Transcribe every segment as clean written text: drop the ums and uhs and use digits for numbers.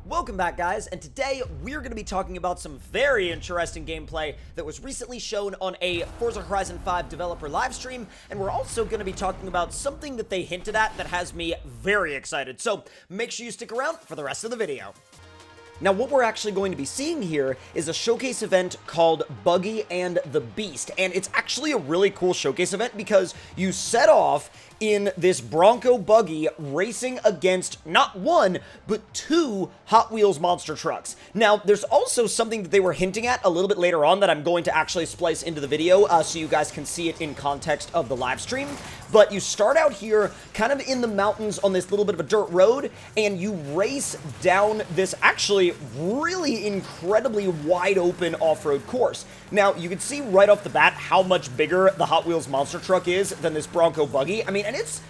Welcome back, guys, and today we're going to be talking about some very interesting gameplay that was recently shown on a Forza Horizon 5 developer livestream, and we're also going to be talking about something that they hinted at that has me very excited, so make sure you stick around for the rest of the video. Now, what we're actually going to be seeing here is a showcase event called Buggy and the Beast, and it's actually a really cool showcase event because you set off in this Bronco buggy racing against not one, but two Hot Wheels monster trucks. Now, there's also something that they were hinting at a little bit later on that I'm going to actually splice into the video so you guys can see it in context of the live stream. But you start out here kind of in the mountains on this little bit of a dirt road, and you race down this actually really incredibly wide open off-road course. Now, you can see right off the bat how much bigger the Hot Wheels monster truck is than this Bronco buggy. I mean, and it's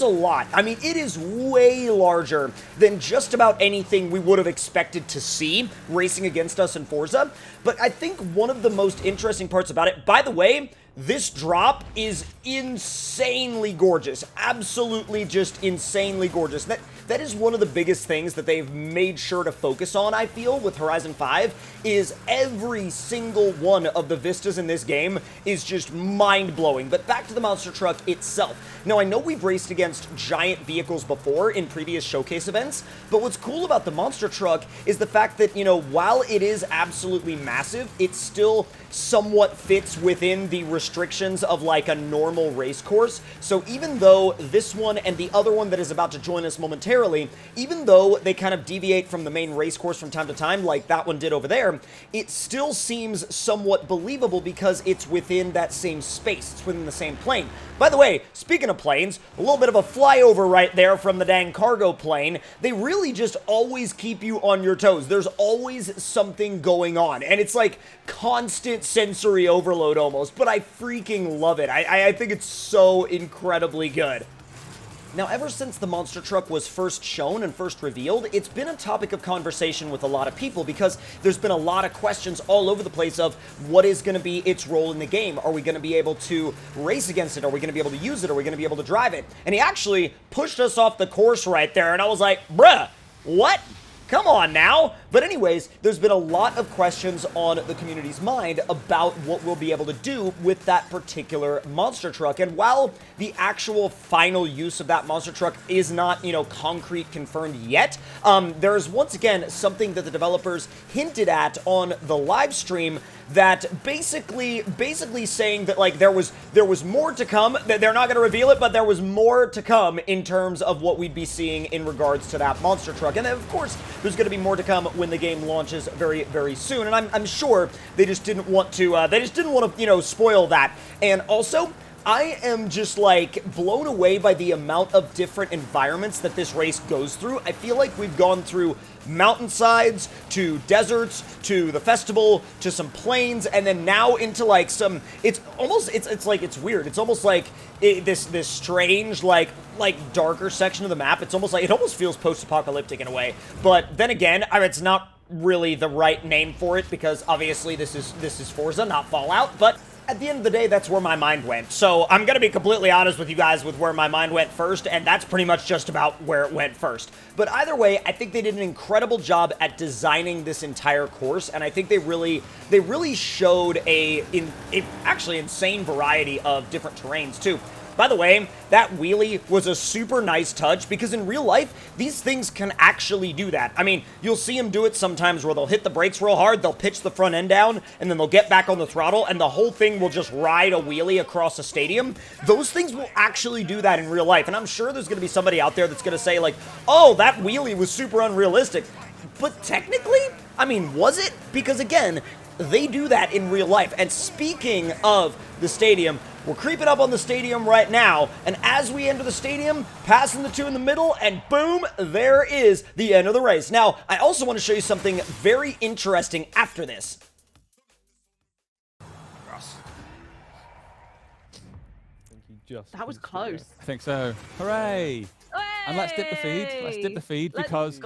a lot. I mean, it is way larger than just about anything we would have expected to see racing against us in Forza. But I think one of the most interesting parts about it, by the way, this drop is insanely gorgeous. Absolutely just insanely gorgeous. That is one of the biggest things that they've made sure to focus on, I feel, with Horizon 5, is every single one of the vistas in this game is just mind-blowing. But back to the monster truck itself. Now, I know we've raced against giant vehicles before in previous showcase events, but what's cool about the monster truck is the fact that, you know, while it is absolutely massive, it still somewhat fits within the restrictions of like a normal race course. So even though this one and the other one that is about to join us momentarily, even though they kind of deviate from the main race course from time to time, like that one did over there, it still seems somewhat believable because it's within that same space. It's within the same plane. By the way, speaking of planes, a little bit of a flyover right there from the dang cargo plane. They really just always keep you on your toes. There's always something going on, and it's like constant sensory overload almost, but I freaking love it. I think it's so incredibly good. Now, ever since the monster truck was first shown and first revealed, it's been a topic of conversation with a lot of people because there's been a lot of questions all over the place of what is going to be its role in the game. Are we going to be able to race against it? Are we going to be able to use it? Are we going to be able to drive it? And he actually pushed us off the course right there, and I was like, bruh, what? Come on now. But anyways, there's been a lot of questions on the community's mind about what we'll be able to do with that particular monster truck. And while the actual final use of that monster truck is not, you know, concrete confirmed yet, there's once again something that the developers hinted at on the live stream that basically saying that like there was more to come, that they're not going to reveal it, but there was more to come in terms of what we'd be seeing in regards to that monster truck. And then, of course, there's going to be more to come when the game launches very, very soon. And I'm sure they just didn't want to, you know, spoil that. And also, I am just like blown away by the amount of different environments that this race goes through. I feel like we've gone through mountainsides to deserts to the festival to some plains and then now into like some, it's weird. It's almost like this strange like darker section of the map. It's almost like, it almost feels post-apocalyptic in a way. But then again, I mean, it's not really the right name for it because obviously this is Forza, not Fallout, but at the end of the day, that's where my mind went. So I'm going to be completely honest with you guys with where my mind went first, and that's pretty much just about where it went first. But either way, I think they did an incredible job at designing this entire course, and I think they really showed a actually insane variety of different terrains too. By the way, that wheelie was a super nice touch because in real life, these things can actually do that. I mean, you'll see them do it sometimes where they'll hit the brakes real hard, they'll pitch the front end down, and then they'll get back on the throttle, and the whole thing will just ride a wheelie across a stadium. Those things will actually do that in real life, and I'm sure there's going to be somebody out there that's going to say, like, oh, that wheelie was super unrealistic. But technically, I mean, was it? Because again, they do that in real life. And speaking of the stadium, we're creeping up on the stadium right now, and as we enter the stadium, passing the two in the middle, and boom, there is the end of the race. Now, I also want to show you something very interesting after this. That was close. I think so. Hooray! And let's dip the feed. Let's dip the feed because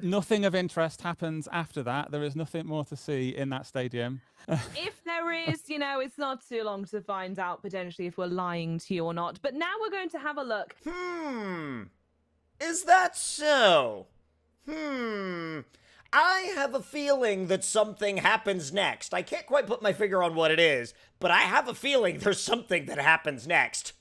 nothing of interest happens after that. There is nothing more to see in that stadium. If there is, you know, it's not too long to find out potentially if we're lying to you or not. But now we're going to have a look. Is that so? have a feeling that something happens next. I can't quite put my finger on what it is, but I have a feeling there's something that happens next.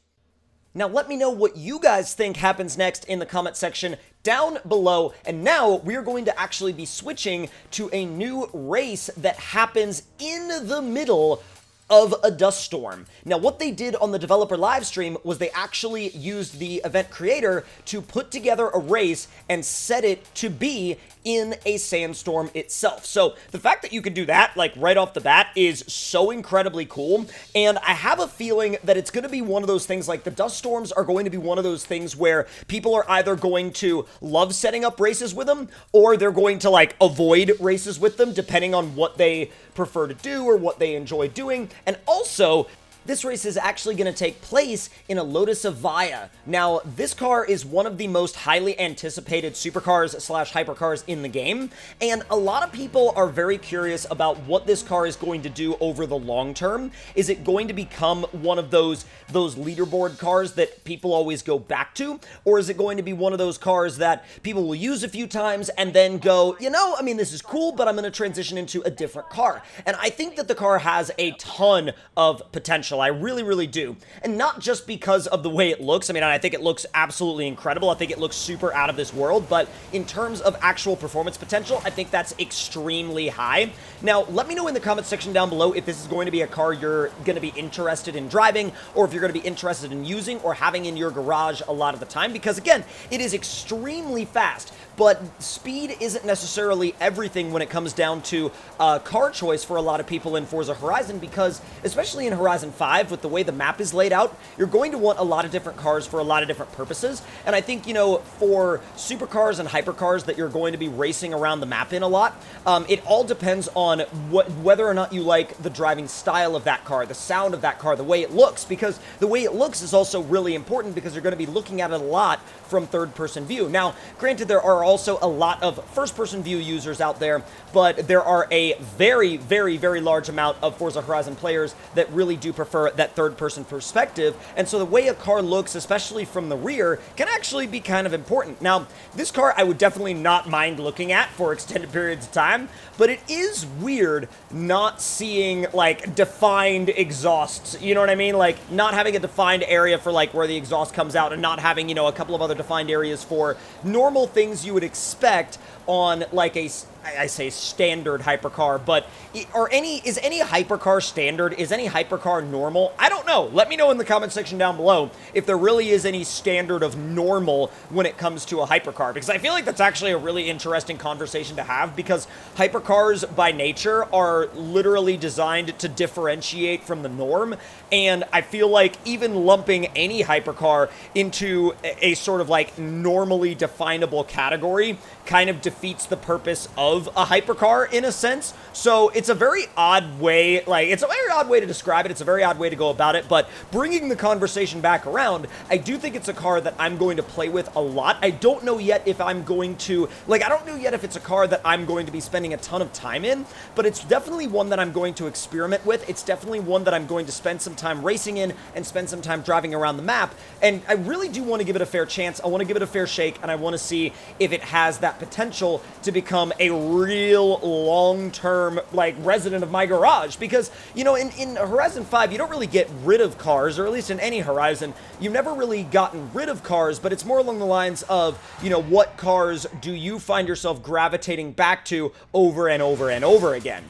Now, let me know what you guys think happens next in the comment section down below. And now we're going to actually be switching to a new race that happens in the middle of a dust storm. Now, what they did on the developer live stream was they actually used the event creator to put together a race and set it to be in a sandstorm itself. So the fact that you can do that, like, right off the bat is so incredibly cool. And I have a feeling that it's going to be one of those things, like, the dust storms are going to be one of those things where people are either going to love setting up races with them, or they're going to, like, avoid races with them, depending on what they prefer to do or what they enjoy doing. And also, this race is actually going to take place in a Lotus Evija. Now, this car is one of the most highly anticipated supercars / hypercars in the game, and a lot of people are very curious about what this car is going to do over the long term. Is it going to become one of those leaderboard cars that people always go back to, or is it going to be one of those cars that people will use a few times and then go, you know, I mean, this is cool, but I'm going to transition into a different car? And I think that the car has a ton of potential. I really, really do. And not just because of the way it looks. I mean, I think it looks absolutely incredible. I think it looks super out of this world. But in terms of actual performance potential, I think that's extremely high. Now, let me know in the comment section down below if this is going to be a car you're going to be interested in driving, or if you're going to be interested in using or having in your garage a lot of the time. Because, again, it is extremely fast. But speed isn't necessarily everything when it comes down to car choice for a lot of people in Forza Horizon, because especially in Horizon 5, with the way the map is laid out, you're going to want a lot of different cars for a lot of different purposes. And I think, you know, for supercars and hypercars that you're going to be racing around the map in a lot, it all depends on whether or not you like the driving style of that car, the sound of that car, the way it looks, because the way it looks is also really important, because you're going to be looking at it a lot from third-person view. Now, granted, there are also a lot of first-person view users out there, but there are a very, very, very large amount of Forza Horizon players that really do prefer that third-person perspective, and so the way a car looks, especially from the rear, can actually be kind of important. Now, this car I would definitely not mind looking at for extended periods of time, but it is weird not seeing, like, defined exhausts, you know what I mean? Like, not having a defined area for, like, where the exhaust comes out, and not having, you know, a couple of other defined areas for normal things you would expect on, like, I say standard hypercar, but is any hypercar standard? Is any hypercar normal? I don't know. Let me know in the comment section down below if there really is any standard of normal when it comes to a hypercar, because I feel like that's actually a really interesting conversation to have, because hypercars by nature are literally designed to differentiate from the norm, and I feel like even lumping any hypercar into a sort of like normally definable category kind of defeats the purpose of a hypercar in a sense. So it's a very odd way, like, it's a very odd way to describe it. It's a very odd way to go about it, but bringing the conversation back around, I do think it's a car that I'm going to play with a lot. I don't know yet if I'm going to, like, I don't know yet if it's a car that I'm going to be spending a ton of time in, but it's definitely one that I'm going to experiment with. It's definitely one that I'm going to spend some time racing in and spend some time driving around the map, and I really do want to give it a fair chance. I want to give it a fair shake, and I want to see if it has that potential to become a real long-term, like, resident of my garage. Because, you know, in Horizon 5, you don't really get rid of cars, or at least in any Horizon, you've never really gotten rid of cars, but it's more along the lines of, you know, what cars do you find yourself gravitating back to over and over and over again?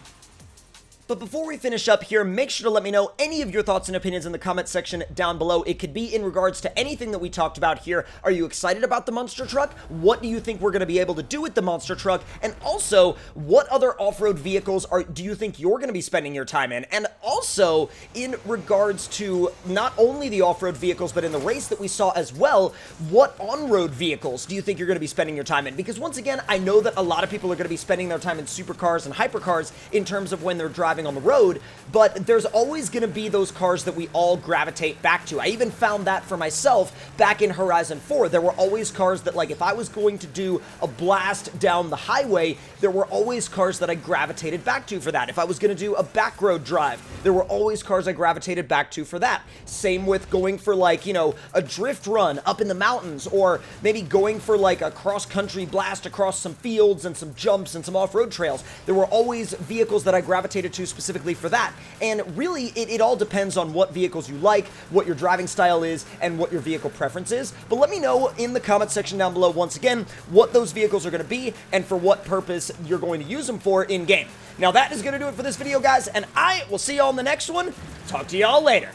But before we finish up here, make sure to let me know any of your thoughts and opinions in the comment section down below. It could be in regards to anything that we talked about here. Are you excited about the monster truck? What do you think we're going to be able to do with the monster truck? And also, what other off-road vehicles do you think you're going to be spending your time in? And also, in regards to not only the off-road vehicles, but in the race that we saw as well, what on-road vehicles do you think you're going to be spending your time in? Because once again, I know that a lot of people are going to be spending their time in supercars and hypercars in terms of when they're driving driving on the road, but there's always going to be those cars that we all gravitate back to. I even found that for myself back in Horizon 4. There were always cars that, like, if I was going to do a blast down the highway, there were always cars that I gravitated back to for that. If I was going to do a back road drive, there were always cars I gravitated back to for that. Same with going for, like, you know, a drift run up in the mountains, or maybe going for, like, a cross-country blast across some fields and some jumps and some off-road trails. There were always vehicles that I gravitated to specifically for that. And really, it all depends on what vehicles you like, what your driving style is, and what your vehicle preference is. But let me know in the comment section down below, once again, what those vehicles are going to be and for what purpose you're going to use them for in-game. Now, that is going to do it for this video, guys, and I will see y'all in the next one. Talk to y'all later.